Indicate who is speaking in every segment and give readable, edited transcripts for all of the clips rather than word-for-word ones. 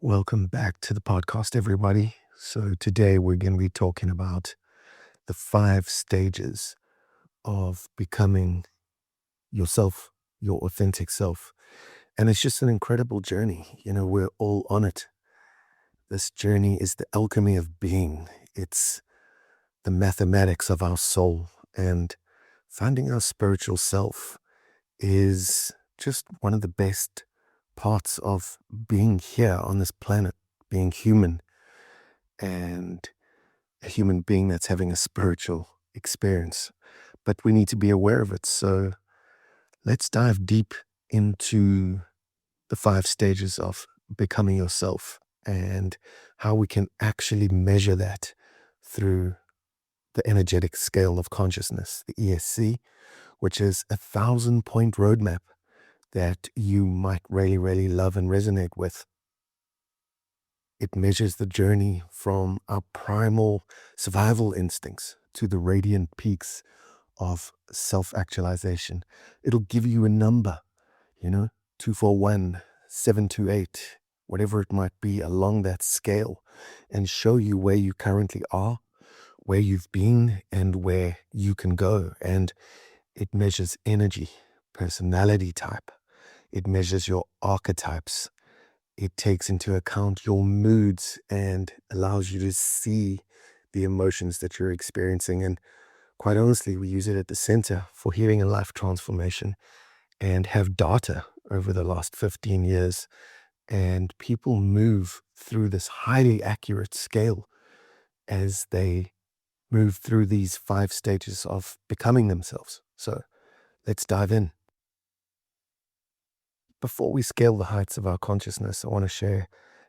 Speaker 1: Welcome back to the podcast, everybody. So today we're going to be talking about the 5 stages of becoming yourself, your authentic self. And it's just an incredible journey. We're all on it. This journey is the alchemy of being. It's the mathematics of our soul. And finding our spiritual self is just one of the best parts of being here on this planet, being human, and a human being that's having a spiritual experience. But we need to be aware of it. So let's dive deep into the 5 stages of becoming yourself and how we can actually measure that through the energetic scale of consciousness, the ESC, which is a 1,000-point roadmap that you might really, really love and resonate with. It measures the journey from our primal survival instincts to the radiant peaks of self-actualization. It'll give you a number, 241, 728, whatever it might be along that scale, and show you where you currently are, where you've been, and where you can go. And it measures energy, personality type. It measures your archetypes. It takes into account your moods and allows you to see the emotions that you're experiencing. And quite honestly, we use it at the center for healing and life transformation, and have data over the last 15 years. And people move through this highly accurate scale as they move through these 5 stages of becoming themselves. So let's dive in. Before we scale the heights of our consciousness, I want to share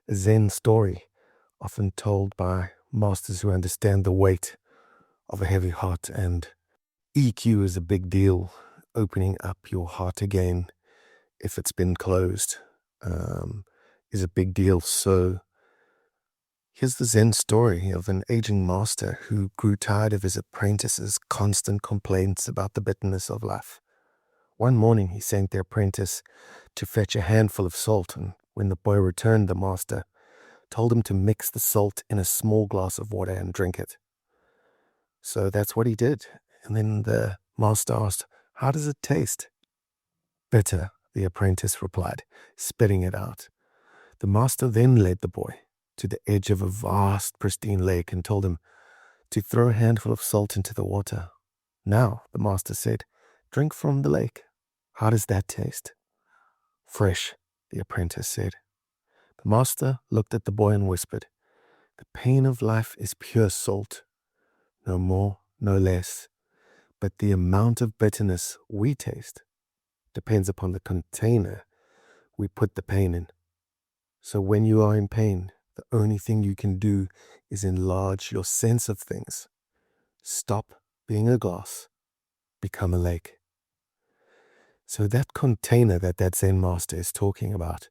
Speaker 1: a Zen story often told by masters who understand the weight of a heavy heart. And EQ is a big deal. Opening up your heart again, if it's been closed, is a big deal. So here's the Zen story of an aging master who grew tired of his apprentice's constant complaints about the bitterness of life. One morning he sent the apprentice to fetch a handful of salt, and when the boy returned, the master told him to mix the salt in a small glass of water and drink it. So that's what he did. And then the master asked, "How does it taste?" "Bitter," the apprentice replied, spitting it out. The master then led the boy to the edge of a vast, pristine lake and told him to throw a handful of salt into the water. "Now," the master said, "drink from the lake. How does that taste?" "Fresh," the apprentice said. The master looked at the boy and whispered, "The pain of life is pure salt, no more, no less. But the amount of bitterness we taste depends upon the container we put the pain in. So when you are in pain, the only thing you can do is enlarge your sense of things. Stop being a glass, become a lake." So that container that Zen master is talking about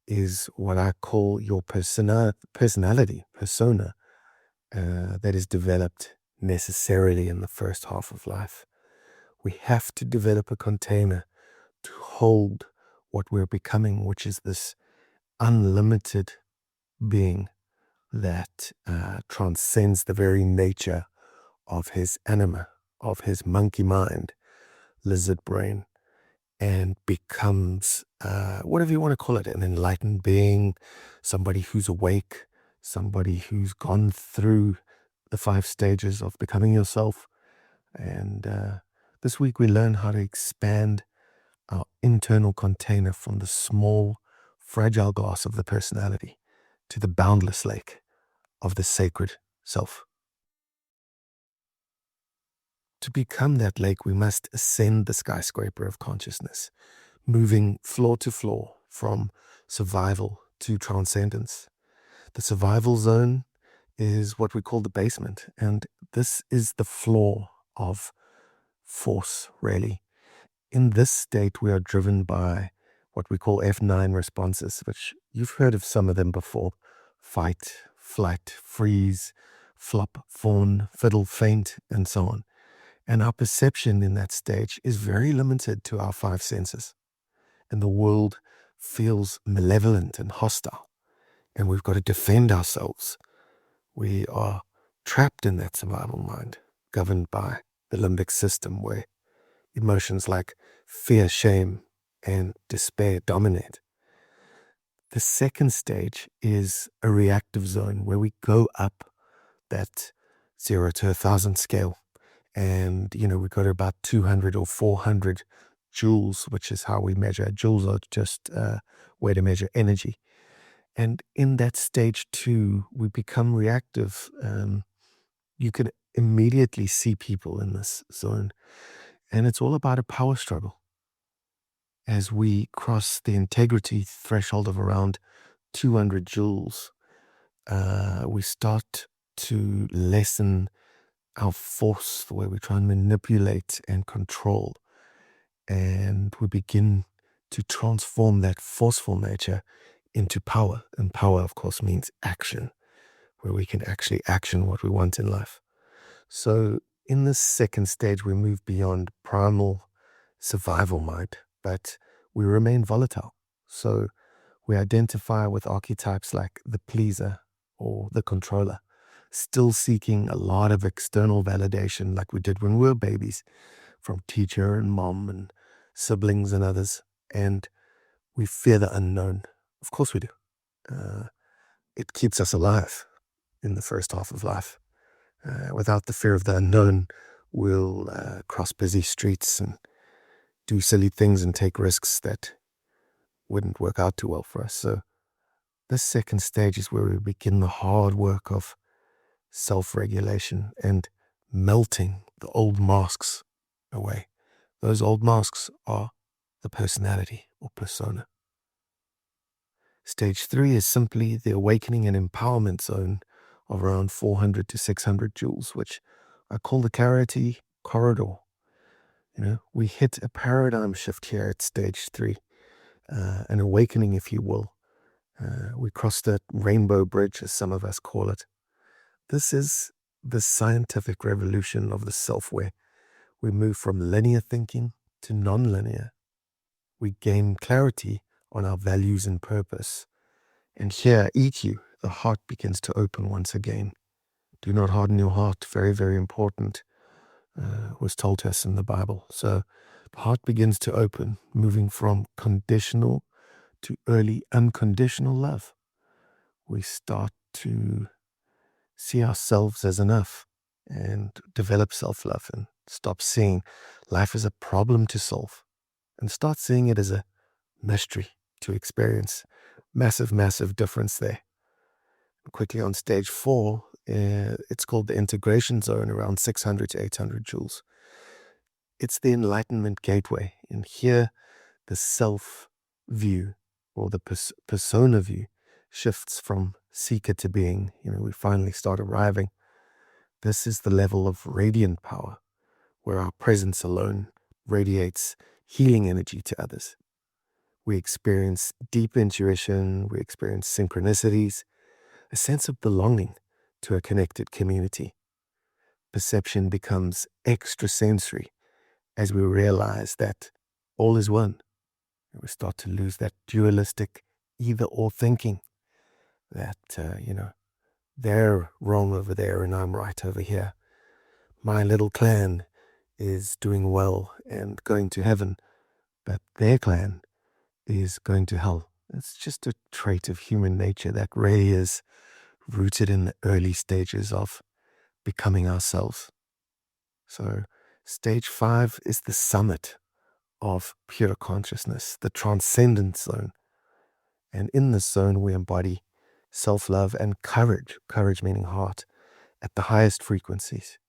Speaker 1: is what I call your personality, persona, that is developed necessarily in the first half of life. We have to develop a container to hold what we're becoming, which is this unlimited being that transcends the very nature of his anima, of his monkey mind, lizard brain, and becomes, whatever you want to call it, an enlightened being, somebody who's awake, somebody who's gone through the 5 stages of becoming yourself. And this week we learn how to expand our internal container from the small, fragile glass of the personality to the boundless lake of the sacred self. To become that lake, we must ascend the skyscraper of consciousness, moving floor to floor from survival to transcendence. The survival zone is what we call the basement, and this is the floor of force, really. In this state, we are driven by what we call F9 responses, which you've heard of some of them before: fight, flight, freeze, flop, fawn, fiddle, faint, and so on. And our perception in that stage is very limited to our 5 senses. And the world feels malevolent and hostile. and we've got to defend ourselves. We are trapped in that survival mind, governed by the limbic system, where emotions like fear, shame, and despair dominate. The second stage is a reactive zone where we go up that 0 to 1,000 scale. And, we go to about 200 or 400 joules, which is how we measure. Joules are just a way to measure energy. And in that stage 2, we become reactive. You can immediately see people in this zone. And it's all about a power struggle. As we cross the integrity threshold of around 200 joules, we start to lessen our force, the way we try and manipulate and control. And we begin to transform that forceful nature into power. And power, of course, means action, where we can actually action what we want in life. So in this second stage, we move beyond primal survival mode, but we remain volatile. So we identify with archetypes like the pleaser or the controller, still seeking a lot of external validation like we did when we were babies, from teacher and mom and siblings and others. And we fear the unknown. Of course we do. It keeps us alive in the first half of life. Without the fear of the unknown, we'll cross busy streets and do silly things and take risks that wouldn't work out too well for us. So this second stage is where we begin the hard work of self-regulation and melting the old masks away. Those old masks are the personality or persona. Stage 3 is simply the awakening and empowerment zone of around 400 to 600 joules, which I call the clarity corridor. We hit a paradigm shift here at stage 3, an awakening, if you will. We cross that rainbow bridge, as some of us call it. This is the scientific revolution of the self, where we move from linear thinking to non-linear. We gain clarity on our values and purpose. And here, EQ, the heart begins to open once again. Do not harden your heart. Very, very important. Was told to us in the Bible. So the heart begins to open, moving from conditional to early unconditional love. We start to see ourselves as enough and develop self-love, and stop seeing life as a problem to solve and start seeing it as a mystery to experience. Massive, massive difference there. Quickly on stage 4, it's called the integration zone, around 600 to 800 joules. It's the Enlightenment gateway. And here, the self view, or the persona view, shifts from seeker to being. We finally start arriving. This is the level of radiant power, where our presence alone radiates healing energy to others. We experience deep intuition, we experience synchronicities, a sense of belonging to a connected community. Perception becomes extrasensory as we realize that all is one. We start to lose that dualistic either-or thinking that, they're wrong over there and I'm right over here. My little clan is doing well and going to heaven, but their clan is going to hell. It's just a trait of human nature that really is rooted in the early stages of becoming ourselves. So stage 5 is the summit of pure consciousness, the transcendent zone. And in this zone, we embody self-love and courage meaning heart, at the highest frequencies.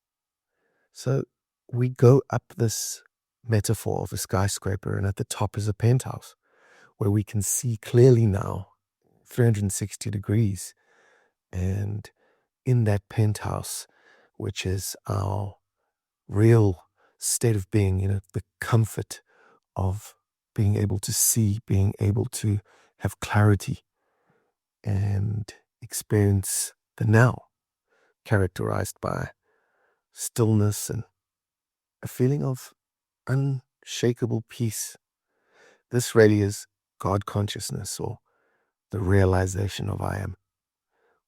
Speaker 1: So we go up this metaphor of a skyscraper, and at the top is a penthouse, where we can see clearly now, 360 degrees. And in that penthouse, which is our real state of being, the comfort of being able to see, being able to have clarity and experience the now, characterized by stillness and a feeling of unshakable peace. This really is God consciousness, or the realization of I am,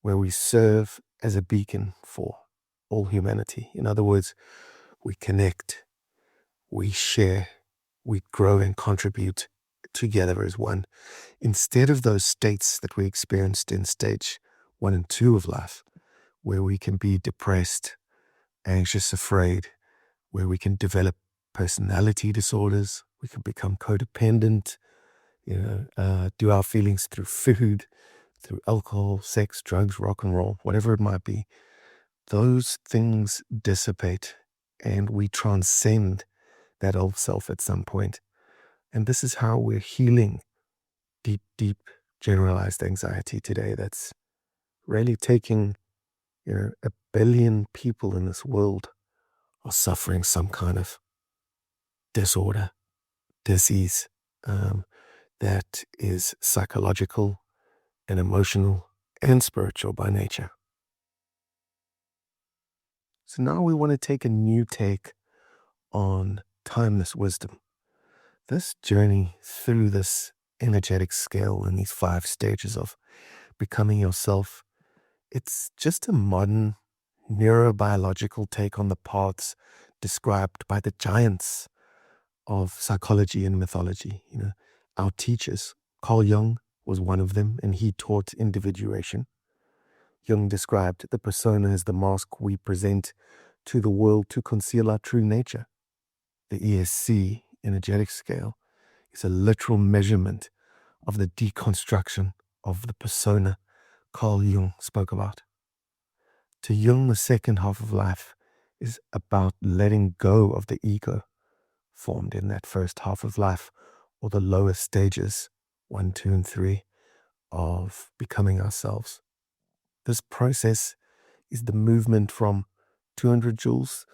Speaker 1: where we serve as a beacon for all humanity. In other words, we connect, we share, we grow and contribute together as one. Instead of those states that we experienced in stage 1 and 2 of life, where we can be depressed, anxious, afraid, where we can develop personality disorders, we can become codependent, do our feelings through food, through alcohol, sex, drugs, rock and roll, whatever it might be. Those things dissipate and we transcend that old self at some point. And this is how we're healing deep, deep generalized anxiety today. That's really taking, 1 billion people in this world are suffering some kind of disorder, disease, that is psychological and emotional and spiritual by nature. So now we want to take a new take on timeless wisdom. This journey through this energetic scale in these 5 stages of becoming yourself, it's just a modern neurobiological take on the paths described by the giants of psychology and mythology. Our teachers, Carl Jung was one of them, and he taught individuation. Jung described the persona as the mask we present to the world to conceal our true nature. The ESC, energetic scale, is a literal measurement of the deconstruction of the persona Carl Jung spoke about. To Jung, the second half of life is about letting go of the ego formed in that first half of life, or the lower stages, 1, 2, and 3, of becoming ourselves. This process is the movement from 200 joules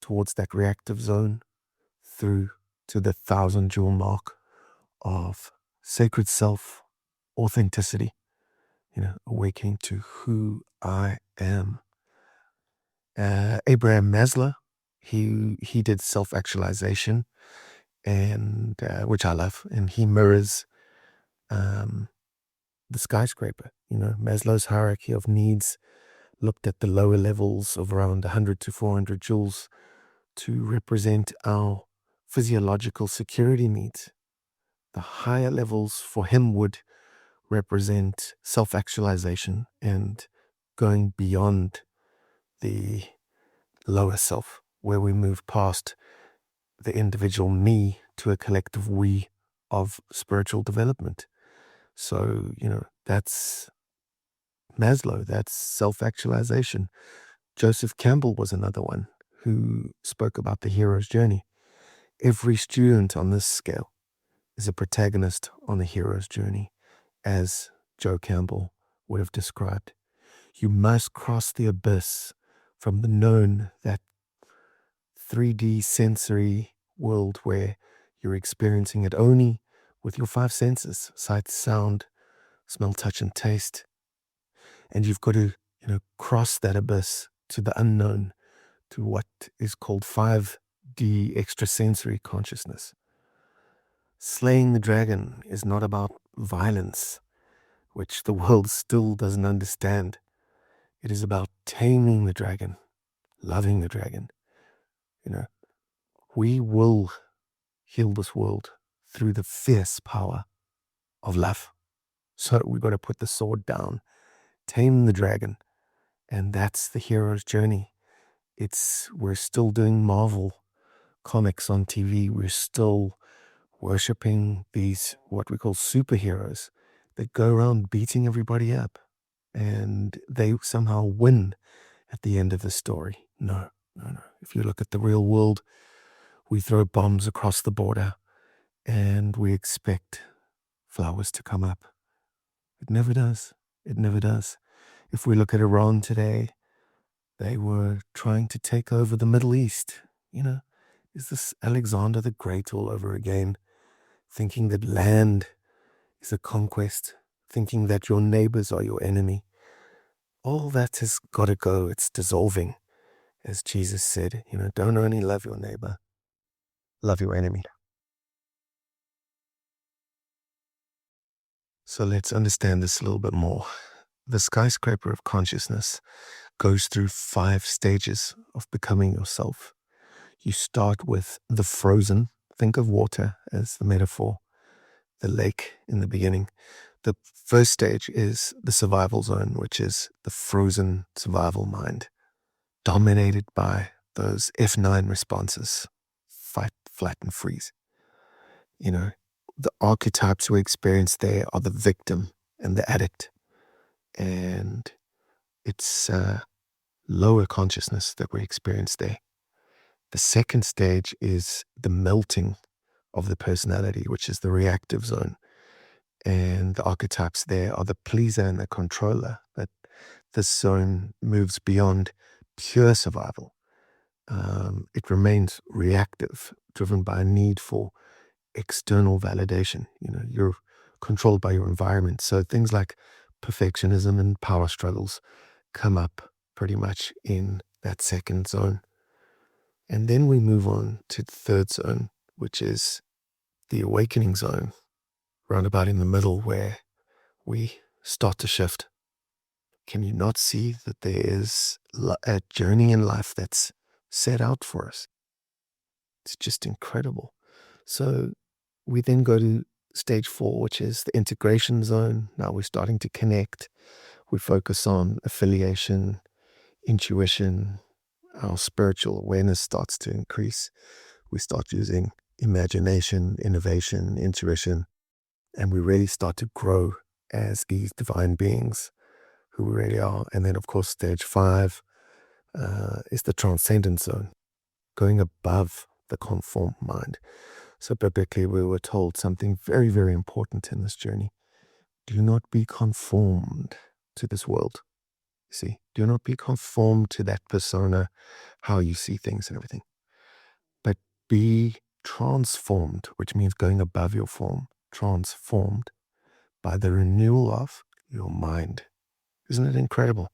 Speaker 1: towards that reactive zone through to the 1,000 joule mark of sacred self, authenticity, awakening to who I am. Abraham Maslow, he did self-actualization, and which I love, and he mirrors the skyscraper. Maslow's hierarchy of needs looked at the lower levels of around 100 to 400 joules to represent our physiological security needs. The higher levels for him would represent self-actualization and going beyond the lower self, where we move past the individual me to a collective we of spiritual development. So, that's Maslow, that's self-actualization. Joseph Campbell was another one who spoke about the hero's journey. Every student on this scale is a protagonist on the hero's journey, as Joe Campbell would have described. You must cross the abyss from the known, that 3D sensory world where you're experiencing it only with your 5 senses, sight, sound, smell, touch, and taste. And you've got to, cross that abyss to the unknown, to what is called 5D extrasensory consciousness. Slaying the dragon is not about violence, which the world still doesn't understand. It is about taming the dragon, loving the dragon. We will heal this world through the fierce power of love. So we've got to put the sword down, tame the dragon, and that's the hero's journey. We're still doing Marvel comics on TV. We're still worshipping these, what we call superheroes, that go around beating everybody up, and they somehow win at the end of the story. No. If you look at the real world, we throw bombs across the border and we expect flowers to come up. It never does. It never does. If we look at Iran today, they were trying to take over the Middle East. Is this Alexander the Great all over again? Thinking that land is a conquest, thinking that your neighbors are your enemy. All that has got to go. It's dissolving. As Jesus said, don't only love your neighbor, love your enemy. So let's understand this a little bit more. The skyscraper of consciousness goes through 5 stages of becoming yourself. You start with the frozen. Think of water as the metaphor, the lake in the beginning. The first stage is the survival zone, which is the frozen survival mind, dominated by those F9 responses: fight, flight, and freeze. The archetypes we experience there are the victim and the addict. And it's lower consciousness that we experience there. The second stage is the melting of the personality, which is the reactive zone. And the archetypes there are the pleaser and the controller. But this zone moves beyond pure survival. It remains reactive, driven by a need for external validation. You're controlled by your environment. So things like perfectionism and power struggles come up pretty much in that second zone. And then we move on to the third zone, which is the awakening zone, roundabout in the middle, where we start to shift. Can you not see that there is a journey in life that's set out for us? It's just incredible. So we then go to stage 4, which is the integration zone. Now we're starting to connect. We focus on affiliation, intuition. Our spiritual awareness starts to increase. We start using imagination, innovation, intuition, and we really start to grow as these divine beings who we really are. And then, of course, stage 5 is the transcendent zone, going above the conformed mind. So biblically, we were told something very, very important in this journey. Do not be conformed to this world. See, do not be conformed to that persona, how you see things and everything. But be transformed, which means going above your form, transformed by the renewal of your mind. Isn't it incredible?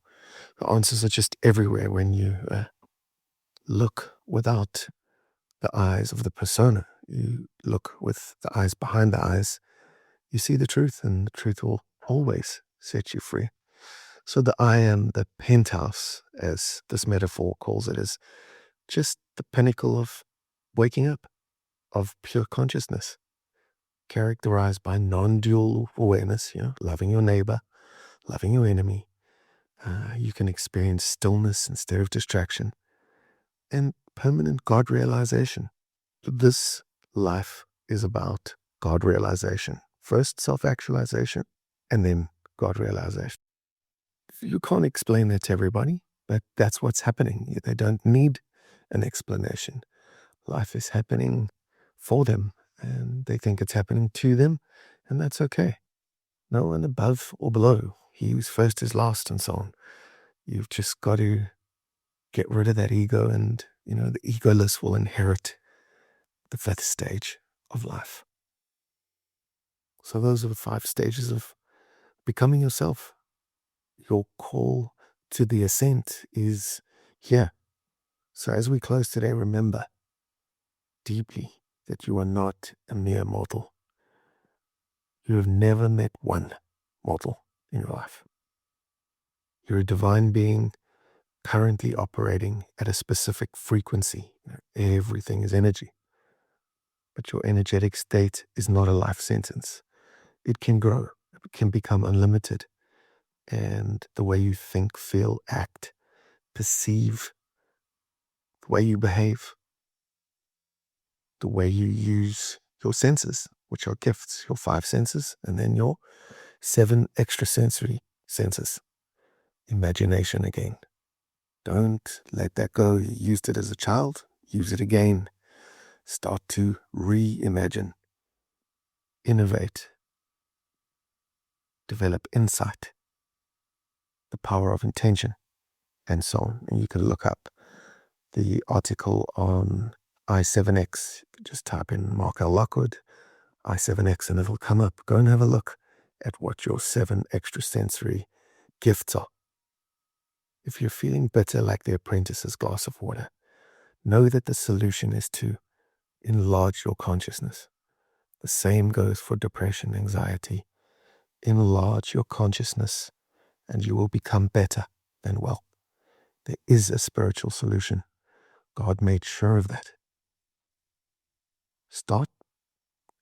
Speaker 1: The answers are just everywhere when you look without the eyes of the persona. You look with the eyes behind the eyes. You see the truth, and the truth will always set you free. So the I am, the penthouse, as this metaphor calls it, is just the pinnacle of waking up, of pure consciousness, characterized by non-dual awareness, loving your neighbor, loving your enemy. You can experience stillness instead of distraction, and permanent God realization. This life is about God realization. First self-actualization, and then God realization. You can't explain that to everybody, but that's what's happening. They don't need an explanation. Life is happening for them, and they think it's happening to them, and that's okay. No one above or below. He who's first is last, and so on. You've just got to get rid of that ego, and the egoless will inherit the 5th stage of life. So those are the 5 stages of becoming yourself. Your call to the ascent is here. So as we close today, remember deeply that you are not a mere mortal. You have never met one mortal in your life. You're a divine being currently operating at a specific frequency. Everything is energy. But your energetic state is not a life sentence. It can grow. It can become unlimited. And the way you think, feel, act, perceive, the way you behave, the way you use your senses, which are gifts, your 5 senses, and then your 7 extrasensory senses. Imagination again. Don't let that go. You used it as a child. Use it again. Start to reimagine, innovate, develop insight, the power of intention, and so on. And you can look up the article on I7X. Just type in Mark L. Lockwood, I7X, and it'll come up. Go and have a look at what your 7 extrasensory gifts are. If you're feeling bitter like the apprentice's glass of water, know that the solution is to enlarge your consciousness. The same goes for depression, anxiety, enlarge your consciousness and you will become better than well. There is a spiritual solution. God made sure of that. Start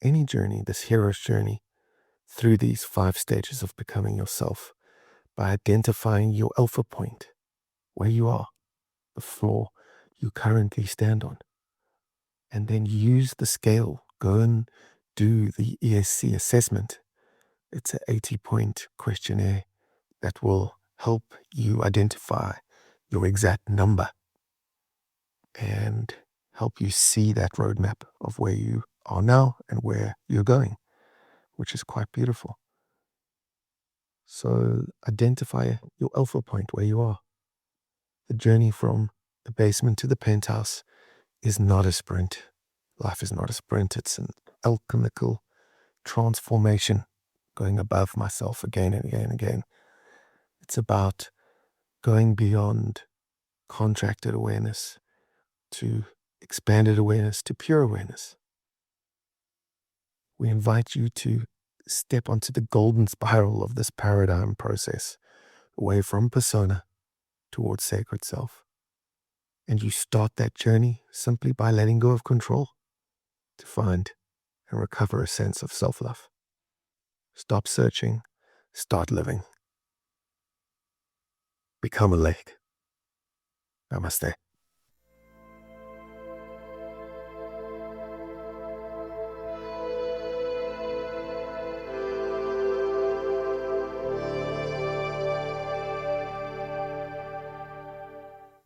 Speaker 1: any journey, this hero's journey, through these 5 stages of becoming yourself by identifying your alpha point, where you are, the floor you currently stand on, and then use the scale. Go and do the ESC assessment. It's an 80-point questionnaire that will help you identify your exact number and help you see that roadmap of where you are now and where you're going, which is quite beautiful. So identify your alpha point, where you are. The journey from the basement to the penthouse is not a sprint. Life is not a sprint. It's an alchemical transformation, going above myself again and again and again. It's about going beyond contracted awareness to expanded awareness to pure awareness. We invite you to step onto the golden spiral of this paradigm process, away from persona towards sacred self. And you start that journey simply by letting go of control to find and recover a sense of self-love. Stop searching, start living. Become a lake. Namaste.